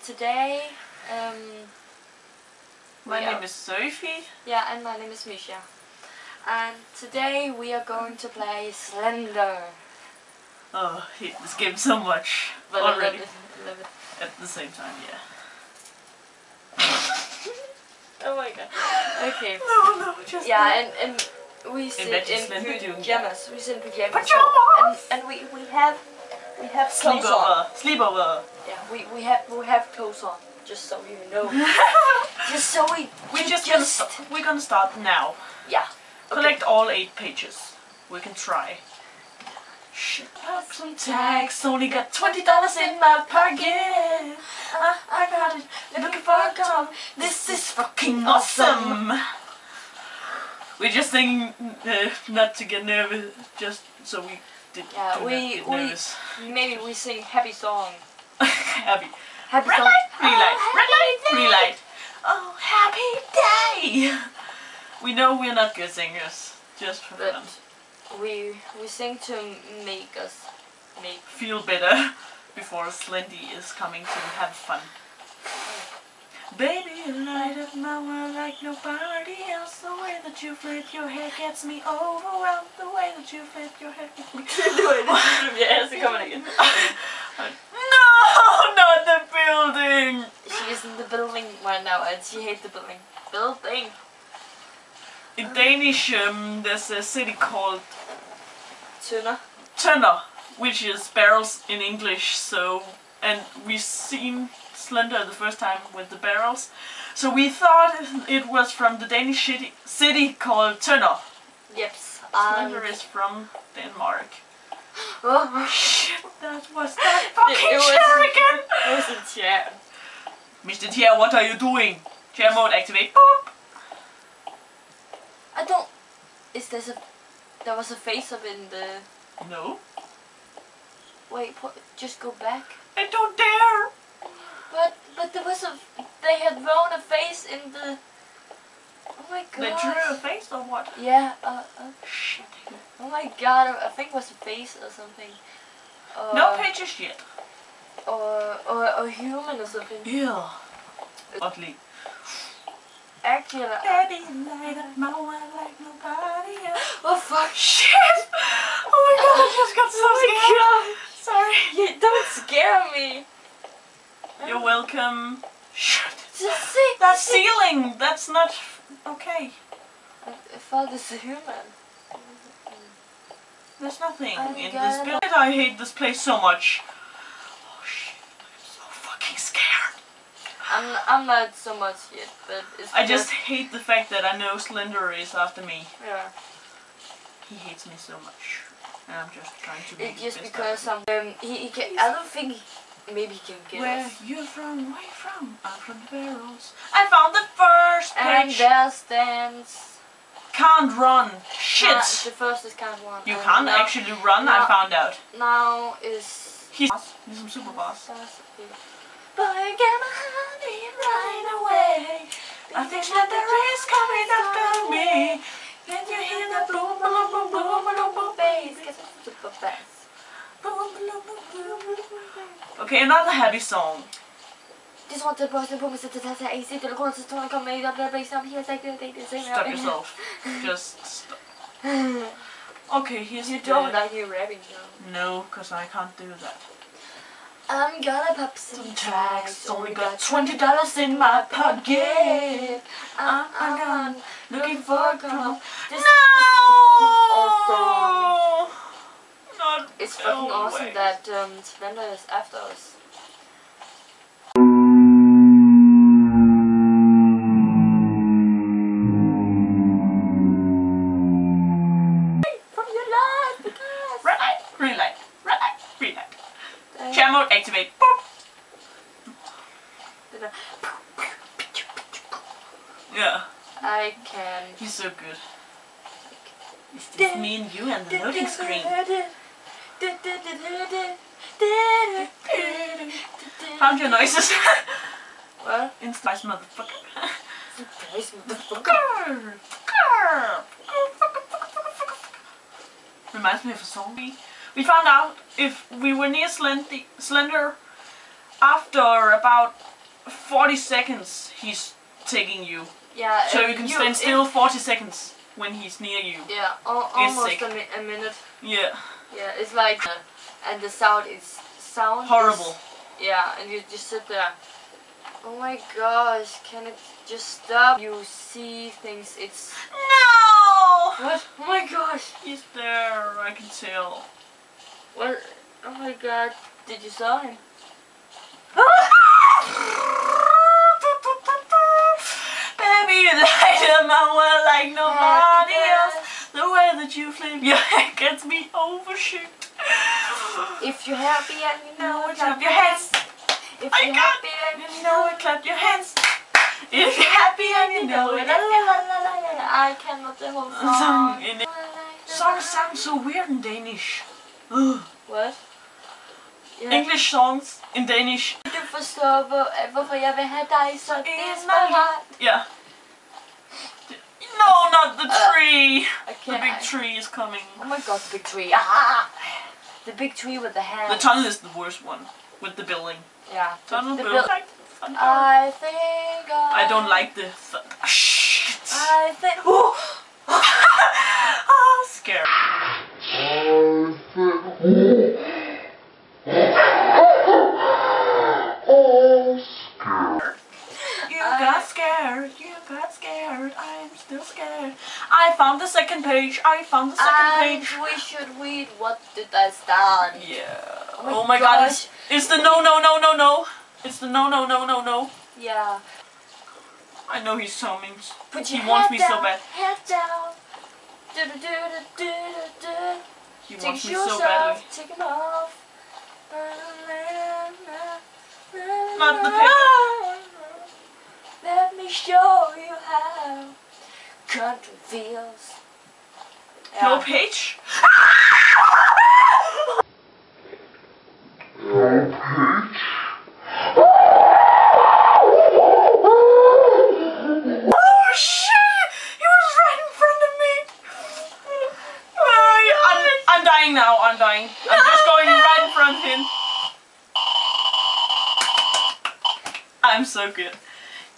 today, my name is Sophie. Yeah, and my name is Misha. And today we are going to play Slender. Oh, I hate this game so much But already. I love it. At the same time, yeah. Oh my god. Okay. No, just and we sit in pajamas. We sit in pajamas. Pajamas! And we have clothes on. Sleepover. Yeah, we have clothes on. Just so you know. Just so we're gonna start now. Yeah. Collect all 8 pages. We can try. Shit. Up some tags. Only got $20 in my pocket. I got it. Looking for a gun. This is fucking awesome. We're just saying not to get nervous, just so we did. Yeah, not get nervous. Maybe we sing happy song. Happy. Happy Red song. light, green light, Oh, red light, happy green day. light. Oh, happy day! We know we're not good singers, just for fun. We sing to make us Feel better before Slendy is coming to have fun. Baby, you light up my world like nobody else. The way that you flip your hair gets me overwhelmed. The way that you flip your hair gets me again. No, not the building! She is in the building right now and she hates the building. In Danish, there's a city called Tønder, which is barrels in English. So, and we've seen Slender the first time with the barrels. So we thought it was from the Danish city called Tønder. Yep. Slender is from Denmark. Oh shit, that was that fucking chair again! It was a chair. Mr. Chair, what are you doing? Chair mode activate. Boop! I don't... There was a face up in the... No. Wait, just go back. I don't dare! But there was a... They had drawn a face in the... Oh my god. They drew a face or what? Yeah, shit. Oh my god, I think it was a face or something. No pages yet. Or a human or something. Yeah. Ugly. Actually, Baby, light up my world like nobody else. Oh fuck. Shit! Oh my god, I just got so scared. Sorry. You don't scare me. You're welcome. Shit. Just see. That ceiling! That's not okay. I thought it's a human. There's nothing Oh in god, this building. I hate this place so much. Oh shit, I'm so fucking scared. I'm not so much yet, but it's I just hate the fact that I know Slender is after me. Yeah. He hates me so much. And I'm just trying to make It's just it because he can, I don't think maybe he can get Where us. you from? Where you from? I'm from the barrels. I found the first And page. there stands... Can't run. Shit. The first is can't run. You can't actually run, I found out. Now is... He's a super boss. But I get my honey right away. I think that there is coming after me. Then you hear the boom, boom, boom, boom, boom, boom, bass. Guess it's super bass. Okay, another happy song. Just want to post and promise to test that AC to the corner to come maybe up there based on here like they say Stop yourself. Just stop. Okay, here's You don't like you rapping now. No, because I can't do that. I'm gonna pop some tags. Only got $20 in my pocket. I'm gone looking for a girl. No! Not It's fucking awesome way. that Slender is after us. From your life, because... Red light, green light, red light, green light. Chair mode activate. Boop. Yeah. I can... He's so good. It's just me and you and the loading screen. Found your noises. What? Nice motherfucker. Nice motherfucker. Reminds me of a song. We found out if we were near Slender after about 40 seconds he's taking you. Yeah. So you can stand still 40 seconds when he's near you. Yeah, almost a minute. Yeah. Yeah, it's like, and the sound horrible. Yeah, and you just sit there. Oh my gosh, can it just stop? You see things, it's... No! What? Oh my gosh! He's there, I can tell. What? Oh my god, did you saw him? Baby, you light up my world like nobody else. The way that you flip your head gets me overshoot. If you're happy and you know it, clap your hands. If you're happy and you know it, clap your hands. If you're happy and you know it. I cannot the whole song. Songs sound so weird in Danish. What? Yeah. English songs in Danish. Du forstår, hvorfor jeg vil have dig så desperat. Yeah. No, not the tree. Okay, The big tree is coming. Oh my god, the big tree. Ah! The big tree with the hands. The tunnel is the worst one. With the building. Yeah. Tunnel the building. I think I don't like the shit. I think... Oh, scared. You got scared, I'm still scared. I found the second page, And we should read what did I stand. Yeah. Oh my god, it's the no. It's the no. Yeah. I know he's coming. Put your He wants me head so down, bad. Head down. He Take wants me your so shoes badly. off, take them off. Not the paper. Let me show you how country feels. No page? Oh shit! He was right in front of me! I'm dying now, I'm dying. I'm just going right in front of him. I'm so good.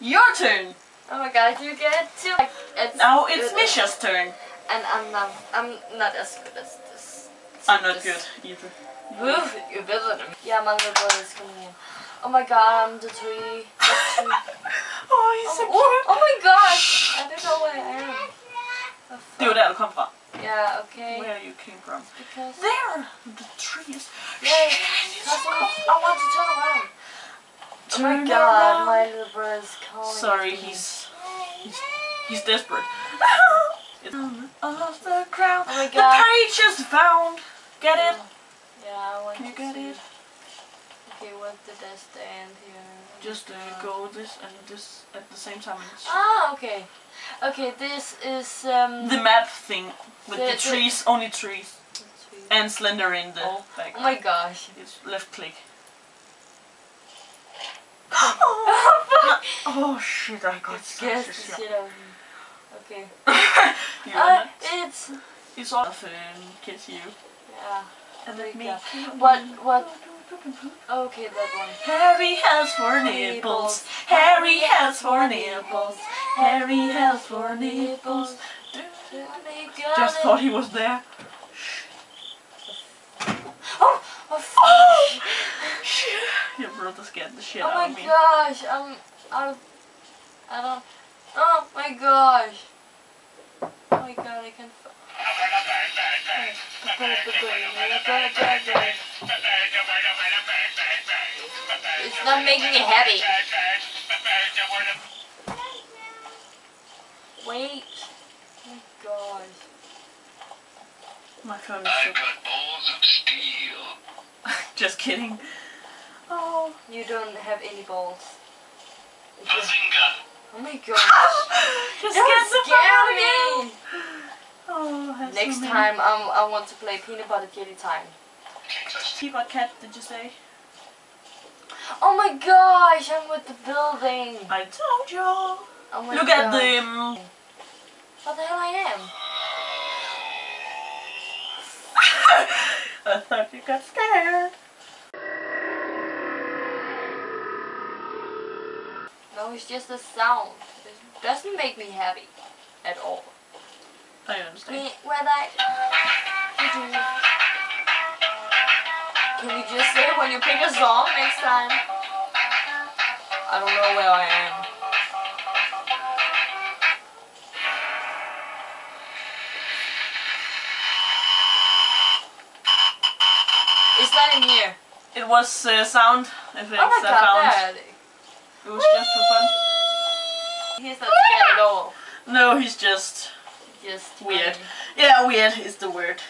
Your turn! Oh my god, you get to Now it's Misha's turn. And I'm not as good as this. I'm not good either. Woo, you're better than me. Yeah, my little brother is coming in. Oh my god, I'm the tree. Oh, he's so cute. Oh my gosh, I don't know where I am. Det var der du kom fra. Yeah, okay. Where you came from. Because There! The trees. yeah, I want to turn around. Oh my Turn god, around. my little brother is calling. Sorry, me. he's desperate. It's off the ground. Oh my The god. page is found. Get it? Yeah, I want Can you to get see. it? Okay, what did I stand here? Just go this and this at the same time. Ah, okay. Okay, this is The map thing with the trees, only trees, tree. and Slender in the Oh back. my gosh. It's left click. Oh, Oh shit! I got scared such a the shock. shit out of me. Okay. You're not. It's all often kiss you. yeah. And let me. What? Okay, that one. Harry has 4 nipples. Harry has 4 nipples. Harry has 4 nipples. Just thought he was there. Oh, fuck. Your brother scared the shit Oh out my of me. gosh, I don't. Oh my gosh. Oh my god, I can't. It's not making me happy. Wait. Oh my gosh. My phone is I've so... got balls of steel. Just kidding. Oh. You don't have any balls. Bazinga! Oh my gosh. Just Don't get the scare phone me. Oh, that's Next so many. time I want to play peanut butter jelly time. Peanut cat, did you say? Oh my gosh, I'm with the building. I told you. Oh my Look gosh. at the... What the hell I am? I thought you got scared. it's just a sound. It doesn't make me happy at all. I understand. Can you just say when you pick a song next time? I don't know where I am. It's not in here. It was sound effects Oh my I god, found. Dad. It was just for fun. He's not scared at all. No, he's just Just weird. funny. Yeah, weird is the word.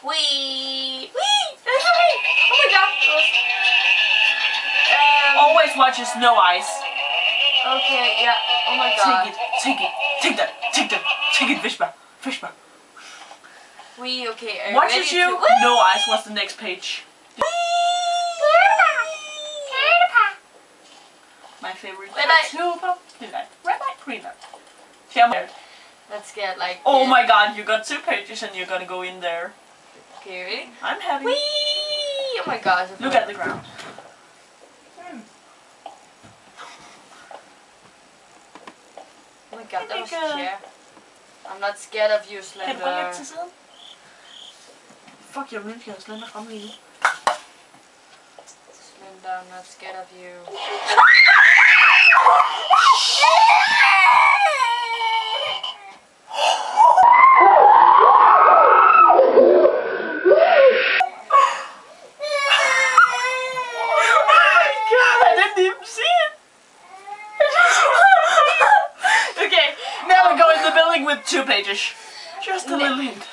Wee! There's a wee! Oh my god! Always watches No Eyes. Okay, yeah. Oh my god. Take that, take it, Fishba. Wee, okay. Are you Watches ready you. to- No Eyes was the next page. My favorite. Red light. Blue light. Red light, green light. See, I'm scared. Let's get like. Oh my god, you got 2 pages and you're gonna go in there. Okay, ready? I'm happy. Wee! Oh my gosh. Look at the ground. Oh my god, that was a chair. I'm not scared of you, Kan du gå lidt Slender. til siden? Fuck, jeg vil ikke have Slender frem lige nu. Slender, I'm not scared of you. I didn't even see it. Okay, now we go in the building with 2 pages. Just a little hint.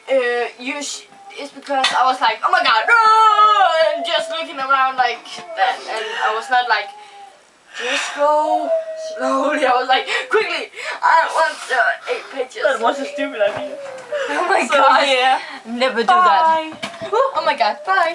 It's because I was like, oh my god, no! And just looking around like that, and I was not like, just go slowly. I was like, quickly, I want 8 pages. That was a stupid idea. Oh my So god, yeah. never do that. Oh my god, bye.